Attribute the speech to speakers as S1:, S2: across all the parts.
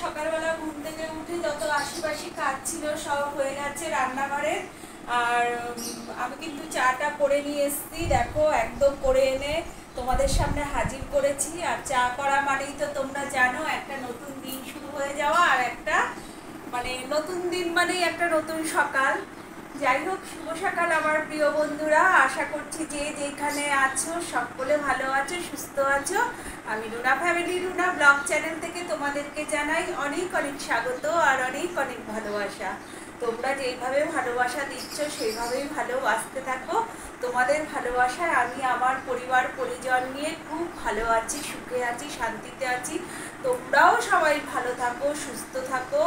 S1: সকালবেলা ঘুম থেকে উঠে যত আশিপাশি কাজ ছিল সব হয়ে গেছে রান্নাঘরে। আর আমি কিন্তু চাটা করে নিয়ে এসেছি, দেখো একদম করে এনে তোমাদের সামনে হাজির করেছি। আর চা করা মানেই তো তোমরা জানো একটা নতুন দিন শুরু হয়ে যাওয়া, আর একটা মানে নতুন দিন মানেই একটা নতুন সকাল। যাই হোক, শুভ সকাল আমার প্রিয় বন্ধুরা। আশা করছি যে যেখানে আছো সকলে ভালো আছো, সুস্থ আছো। আমি Runa family, Runa blog channel থেকে তোমাদেরকে জানাই অনেক অনেক স্বাগত আর অনেক অনেক ভালোবাসা। তোমরা যেইভাবে ভালোবাসা দিচ্ছ সেইভাবেই ভালোবাসতে থাকো। তোমাদের ভালোবাসায় আমি আমার পরিবার পরিজন নিয়ে খুব ভালো আছি, সুখে আছি, শান্তিতে আছি। তোমরাও সবাই ভালো থাকো, সুস্থ থাকো,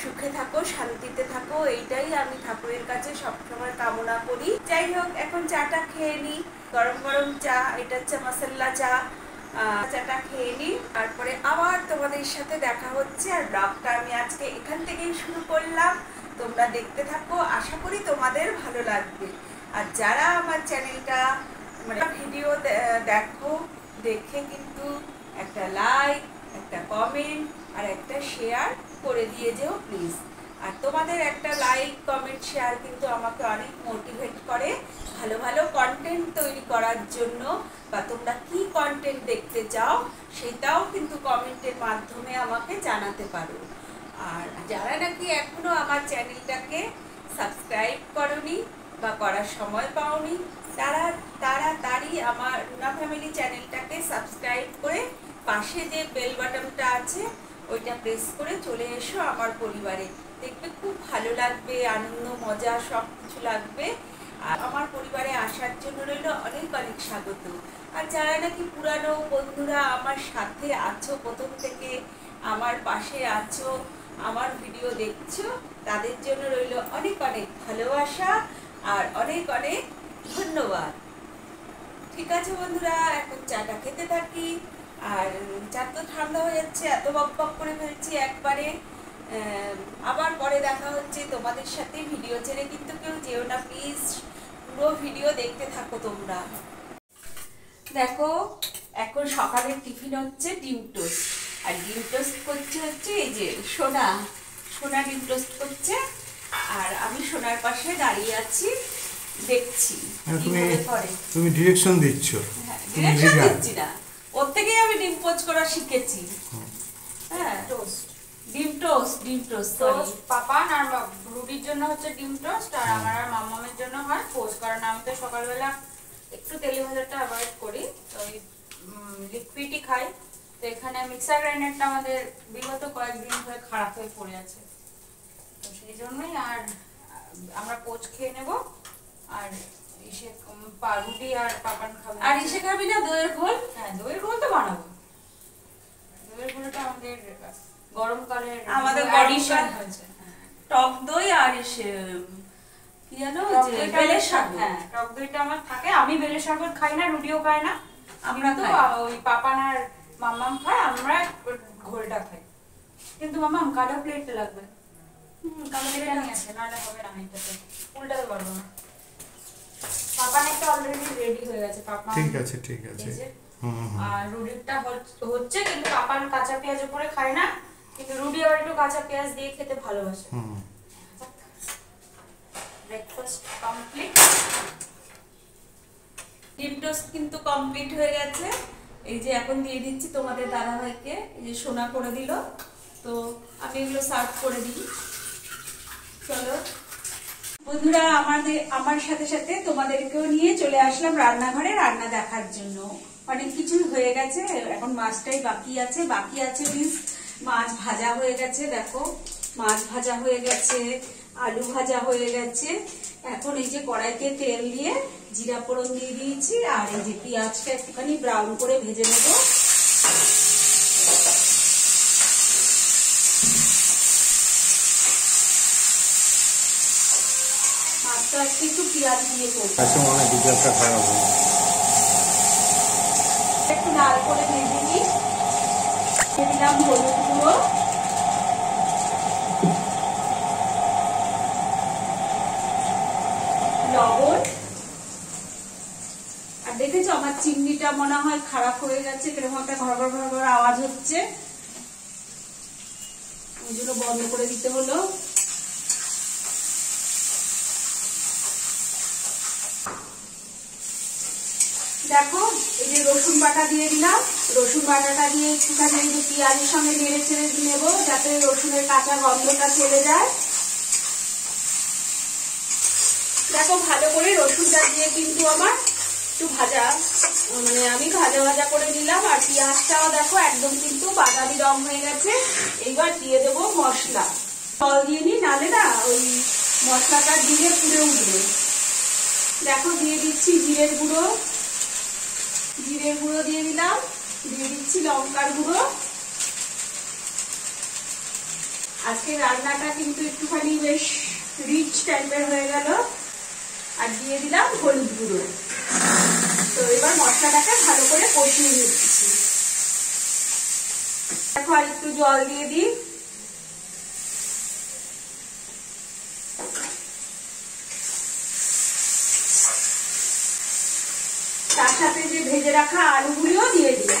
S1: সুখে থাকো, শান্তিতে থাকো, এইটাই আমি ঠাকুরের কাছে সবসময় কামনা করি। যাই হোক, এখন চাটা খেয়ে নিই, গরম গরম চা, এটা হচ্ছে মশলা চা। চাটা খেয়ে নিই, তারপরে আবার তোমাদের সাথে দেখা হচ্ছে। আর ব্লগটা আমি আজকে এখান থেকেই শুরু করলাম, তোমরা দেখতে থাকো, আশা করি তোমাদের ভালো লাগবে। আর যারা আমার চ্যানেলটা মানে ভিডিও দেখো, দেখে কিন্তু একটা লাইক, একটা কমেন্ট আর একটা শেয়ার করে দিয়ে যেও প্লিজ। আর তোমাদের একটা লাইক, কমেন্ট, শেয়ার কিন্তু আমাকে অনেক মোটিভেট করে ভালো ভালো কন্টেন্ট তৈরি করার জন্য। বা তোমরা কি কন্টেন্ট দেখতে চাও সেটাও কিন্তু কমেন্টের মাধ্যমে আমাকে জানাতে পারো। আর যারা নাকি এখনো আমার চ্যানেলটাকে সাবস্ক্রাইব করোনি বা করার সময় পাওনি, তারা তাড়াতাড়ি আমার রুনা ফ্যামিলি চ্যানেলটাকে সাবস্ক্রাইব করে পাশে যে বেল বাটনটা আছে ওইটা প্রেস করে চলে এসো আমার পরিবারে। দেখবে খুব ভালো লাগবে, আনন্দ মজা সব কিছু লাগবে। আর আমার পরিবারে আসার জন্য রইল অনেক অনেক স্বাগত। আর যারা নাকি পুরানো বন্ধুরা আমার সাথে আছো, প্রথম থেকে আমার পাশে আছো, আমার ভিডিও দেখছো, তাদের জন্য রইল অনেক অনেক ভালোবাসা আর অনেক অনেক ধন্যবাদ। ঠিক আছে বন্ধুরা, এখন চাটা খেতে থাকি। আর চা তো ঠান্ডা হয়ে যাচ্ছে, এত বক বক করে ফেলছি একবারে। আবার পরে দেখা হচ্ছে তোমাদের সাথে। ভিডিও ছেড়ে কিন্তু কেউ যেও না প্লিজ, পুরো ভিডিও দেখতে থাকো তোমরা। দেখো, এখন সকালের টিফিন হচ্ছে ডিম টোস্ট। আর ডিম টোস্ট করছে হচ্ছে এই যে সোনা ডিম টোস্ট করছে। আর আমি সোনার পাশে দাঁড়িয়ে আছি, দেখছি
S2: তুমি ডিরেকশন দিচ্ছ।
S1: ডিরেকশন দিচ্ছি না, ওর থেকেই আমি ডিম পোচ করা শিখেছি। হ্যাঁ, ডিম টোস্ট
S3: পাপান আর রুটির জন্য হচ্ছে ডিম টোস্ট, আর আমার আর মাম্মামের জন্য হয় পোচ। কারণ আমি তো সকালবেলা একটু তেলে ভাজাটা অ্যাভয়েড করি, তো ওই লিকুইডই খাই। তো এখানে মিক্সার গ্রাইন্ডারটা আমাদের বিগত কয়েকদিন ধরে খারাপ হয়ে পড়ে আছে, তো সেই জন্যই আর আমরা পোচ খেয়ে নেব। আর রুটি আর পাপান খাবে।
S1: আর ইসে খাবি না দইয়ের ঘোল?
S3: হ্যাঁ, দইয়ের ঘোল তো বানাবো। দইয়ের ঘোলটা আমাদের গরমকালের
S1: আমাদের
S3: অ্যাডিশন হয়েছে।
S1: টক দই আর ইসে কি জানো, যে বেলের সাগর।
S3: হ্যাঁ, টক দইটা আমার থাকে। আমি বেলের সাগর খাই না, রুটিও খাই না।
S1: আমরা
S3: তো ওই পাপান আর মাম্মাম খায়, আমরা ঘোলটা খাই। কিন্তু মাম্মাম কালো প্লেট লাগবে। কালো প্লেট নিয়ে আসে, নাহলে হবে না। এটাতে উল্টাতে পারবো না। পাপান একটা অলরেডি রেডি হয়ে গেছে। পাপা
S2: ঠিক আছে, ঠিক আছে।
S3: আর রুটিটা হচ্ছে, কিন্তু পাপান কাঁচা পেঁয়াজ উপরে খায় না, কিন্তু রুটি আবার একটু কাঁচা পেঁয়াজ দিয়ে খেতে ভালোবাসে। Breakfast complete.
S1: ডিম টোস্ট কিন্তু কমপ্লিট হয়ে গেছে। এই যে এখন দিয়ে দিচ্ছি তোমাদের দাদাভাইকে, এই যে সোনা করে দিল, তো আমি এগুলো সার্ভ করে দিই। চলো বন্ধুরা, আমার সাথে সাথে তোমাদেরকেও নিয়ে চলে আসলাম রান্নাঘরে রান্না দেখার জন্য। অনেক কিছুই হয়ে গেছে, এখন মাছটাই বাকি আছে। মাছ ভাজা হয়ে গেছে, দেখো মাছ ভাজা হয়ে গেছে, আলু ভাজা হয়ে গেছে। এখন এই যে কড়াইতে তেল দিয়ে জিরা ফোড়ন দিয়ে দিয়েছি, আর এই যে পেঁয়াজটা একটুখানি ব্রাউন করে ভেজে নেব। মাছটা একটু পেঁয়াজ দিয়ে করবো, একটু লাল করে ভেজে নিই। দিলাম হলুদ গুঁড়ো, লবণ। আর দেখেছো আমার চিংড়িটা মনে হয় খারাপ হয়ে গেছে, কিরকম একটা ঘর ঘর ঘর ঘর আওয়াজ হচ্ছে। ওইগুলো বন্ধ করে দিতে হলো। দেখো এই যে রসুন বাটা দিয়ে দিলাম, রসুন বাটাটা দিয়ে একটুখানি এই যে পেঁয়াজের সঙ্গে নেড়ে ছেড়ে নেবো যাতে রসুনের কাঁচা গন্ধটা চলে যায়। দেখো ভালো করে রসুনটা দিয়ে কিন্তু আমার একটু ভাজা, মানে আমি ভাজা ভাজা করে নিলাম। আর পেঁয়াজটাও দেখো একদম কিন্তু বাদামি রং হয়ে গেছে। এইবার দিয়ে দেবো মশলা, জল দিয়ে নি, নালে না ওই মশলাটা দিয়ে পুড়ে উঠবে। দেখো দিয়ে দিচ্ছি জিরের গুঁড়ো, জিরের গুঁড়ো দিয়ে দিলাম, দিয়ে দিচ্ছি লঙ্কার গুঁড়ো। আজকে রান্নাটা কিন্তু একটুখানি বেশ রিচ টাইপের হয়ে গেল। আর দিয়ে দিলাম হলুদ গুঁড়ো। তো এবার মশলাটাকে ভালো করে কষিয়ে নিচ্ছি। দেখো আর একটু জল দিয়ে দিই। তার সাথে যে ভেজে রাখা আলুগুলিও দিয়ে দিই।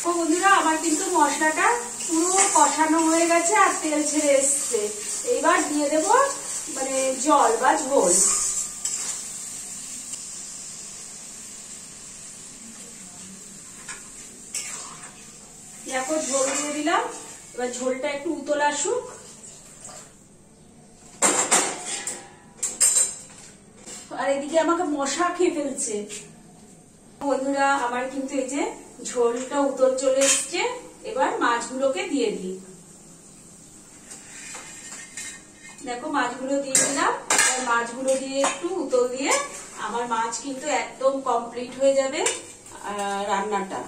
S1: বন্ধুরা আমার কিন্তু মশলাটা পুরো কষানো হয়ে গেছে আর তেল ছেড়ে এসছে। এইবার দিয়ে দেব মানে জল বা ঝোল। দেখো ঝোল দিয়ে দিলাম। এবার ঝোলটা একটু উতল আসুক। আর এদিকে আমাকে মশা খেয়ে ফেলছে। বন্ধুরা আমার কিন্তু এই যে ঝোলটা উতল চলে এসছে। এবার মাছগুলোকে দিয়ে দিই। দেখো মাছগুলো দিয়ে দিলাম। এবার মাছগুলো দিয়ে একটু উতল দিয়ে আমার মাছ কিন্তু একদম কমপ্লিট হয়ে যাবে রান্নাটা।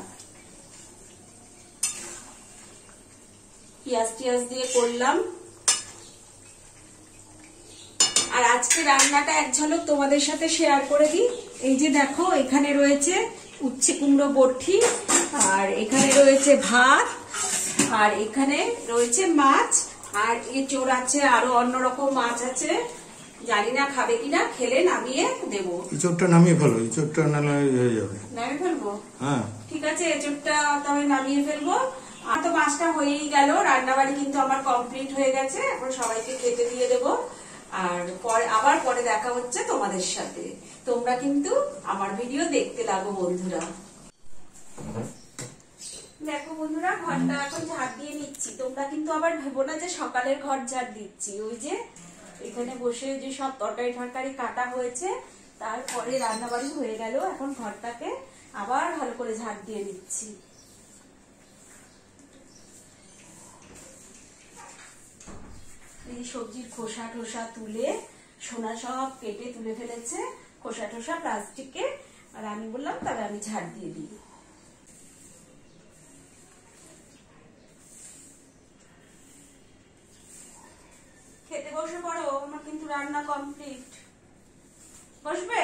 S1: পেঁয়াজ টিয়াজ দিয়ে করলাম। আর আজকে রান্নাটা এক ঝলক তোমাদের সাথে শেয়ার করে দিই। এই যে দেখো এখানে রয়েছে উচ্ছে কুমড়ো বটি, আর এখানে রয়েছে ভাত, আর এখানে রয়েছে মাছ, আর এঁচোড় আছে, আরো অন্যরকম মাছ আছে। জানি না খাবে কিনা, খেলে নামিয়ে দেবো।
S2: এঁচোড়টা নামিয়ে ফেলো, এঁচোড়টা নাহলে হয়ে যাবে।
S1: নামিয়ে ফেলবো?
S2: হ্যাঁ
S1: ঠিক আছে, এঁচোড়টা তবে নামিয়ে ফেলবো। আর তো মাছটা হয়েই গেল, রান্নাবাড়ি কিন্তু আমার কমপ্লিট হয়ে গেছে। এখন সবাইকে খেতে দিয়ে দেবো। আর আবার পরে দেখা হচ্ছে তোমাদের সাথে। তোমরা কিন্তু আমার ভিডিও দেখতে লাগো বন্ধুরা। দেখো বন্ধুরা ঘরটা এখন ঝাড় দিয়ে নিচ্ছি। তোমরা কিন্তু আবার ভেবো না যে সকালের ঘর ঝাড় দিচ্ছি। ওই যে এখানে বসে যে সব তরকারি টরকারি কাটা হয়েছে, তারপরে রান্নাবাড়ি হয়ে গেল। এখন ঘরটাকে আবার ভালো করে ঝাড় দিয়ে নিচ্ছি। এই সবজির খোসা টোসা তুলে, সোনা সব কেটে তুলে ফেলেছে খোসা টোসা প্লাস্টিকে। আর আমি বললাম তবে আমি ঝাড় দিয়ে দিই। খেতে বসে পড়ো, আমার কিন্তু রান্না কমপ্লিট। বসবে?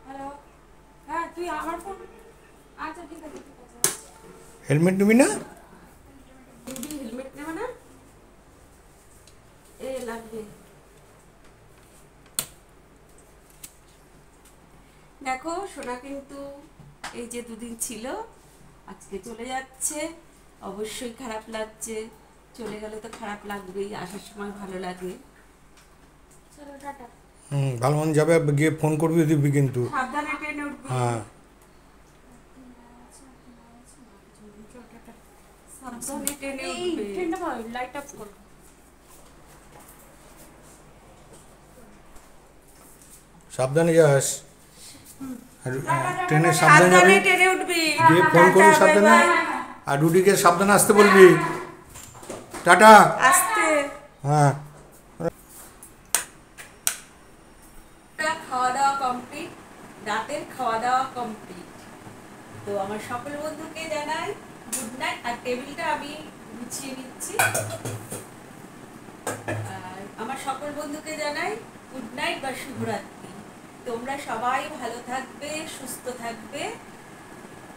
S1: হ্যালো, হ্যাঁ তুই আমার ফোন। আচ্ছা ঠিক আছে ঠিক আছে।
S2: হেলমেট নিবি না?
S1: হেলমেট নেবে না? এ লাগবে। দেখো সোনা কিন্তু এই যে দুদিন ছিল, আজকে চলে যাচ্ছে। অবশ্যই খারাপ লাগছে। চলে গেলে তো খারাপ লাগবেই, আসার সময় ভালো লাগে। চলো টাটা।
S2: ভালো মন যাবে, গিয়ে ফোন করবি দিবি কিন্তু।
S1: সাবধানে ট্রেনে উঠবি।
S2: হ্যাঁ
S1: সাবধানে ট্রেনে উঠবি। ট্রেনটা ভালো, লাইট অফ করো।
S2: সাবধানে যাস। ট্রেনে সাবধানে যাবি,
S1: ট্রেনে উঠবি।
S2: গিয়ে ফোন করবি সাবধানে। আর রুডিকে সাবধানে আসতে বলবি। টাটা।
S1: আসতে।
S2: হ্যাঁ
S1: খাওয়া দাওয়া কমপ্লিট, রাতের খাওয়া দাওয়া কমপ্লিট। তো আমার সকল বন্ধুকে জানাই গুড নাইট। আর টেবিলটা আমি গুছিয়ে নিচ্ছি। আর আমার সকল বন্ধুকে জানাই গুড নাইট বা শুভরাত্রি। তোমরা সবাই ভালো থাকবে, সুস্থ থাকবে।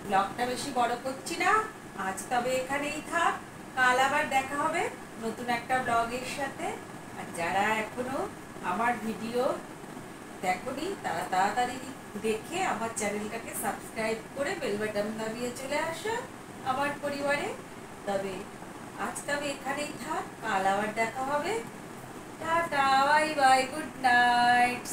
S1: ব্লগটা বেশি বড় করছি না, আজ তবে এখানেই থাক। কাল আবার দেখা হবে নতুন একটা ব্লগের সাথে। আর যারা এখনো আমার ভিডিও দেখোনি তারা তাড়াতাড়ি দেখে আমার চ্যানেলটাকে সাবস্ক্রাইব করে বেল বাটন দাবিয়ে চলে আসো আমার পরিবারে। তবে আজকে আমি এখানেই থাক, কাল আবার দেখা হবে। Tata, bye bye, good night.